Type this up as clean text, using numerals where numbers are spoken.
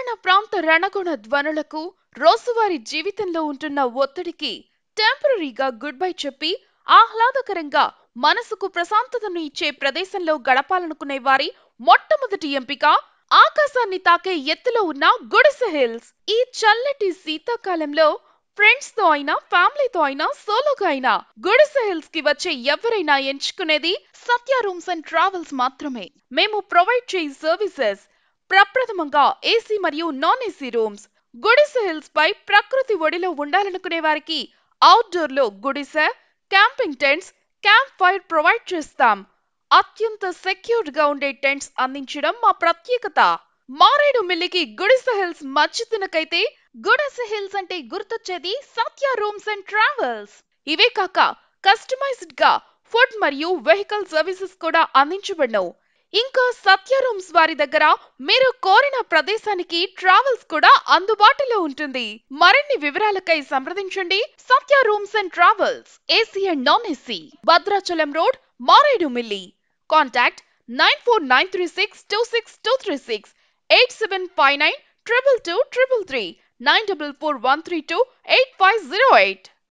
పట్టణ ప్రాంత రణగుణ ధ్వనులకు రోజువారీ జీవితంలో ఉంటున్న ఒత్తిడికి టెంపరరీగా గుడ్ బై చెప్పి ఆహ్లాదకరంగా మనసుకు ప్రశాంతతను ఇచ్చే ప్రదేశంలో గడపాలనుకునే వారి మొట్టమొదటి ఎంపిక ఆకాశాన్ని తాకే ఎత్తులో ఉన్న గుడిసె హిల్స్. ఈ చల్లటి శీతాకాలంలో ఫ్రెండ్స్ తో అయినా ఫ్యామిలీతో అయినా సోలోగా అయినా గుడిసె హిల్స్ కి వచ్చే ఎవరైనా ఎంచుకునేది సత్య రూమ్స్ అండ్ ట్రావెల్స్ మాత్రమే. మేము ప్రొవైడ్ చేయి సర్వీసెస్ ప్రప్రథమంగా ఏసీ మరియు నాన్ ఏసీ రూమ్స్. గుడిసె హిల్స్ పై ప్రకృతి ఒడిలో ఉండాలనుకునే వారికి అవుట్డోర్ లో గుడిసె, camping tents, camp fire provide చేస్తాం. అత్యంత సెక్యూర్డ్ గా ఉండే టెంట్స్ అందించడం మా ప్రత్యేకత. మారేడుమిల్లికి గుడిసె హిల్స్ మచ్చితునకైతే గుడిసె హిల్స్ అంటే గుర్తొచ్చేది సత్య రూమ్స్ అండ్ ట్రావెల్స్. ఇవే కాక కస్టమైజ్డ్ గా ఫుడ్ మరియు వెహికల్ సర్వీసెస్ కూడా అందించబడను. ఇంకా సత్య రూమ్స్ వారి దగ్గర మీరు కోరిన ప్రదేశానికి ట్రావెల్స్ కూడా అందుబాటులో ఉంటుంది. మరిన్ని వివరాలకై సంప్రదించండి Satya rooms and travels, AC and non AC, Bhadrachalam road, Maredumilli. Contact 9493626236, 8759222333, 9441328508.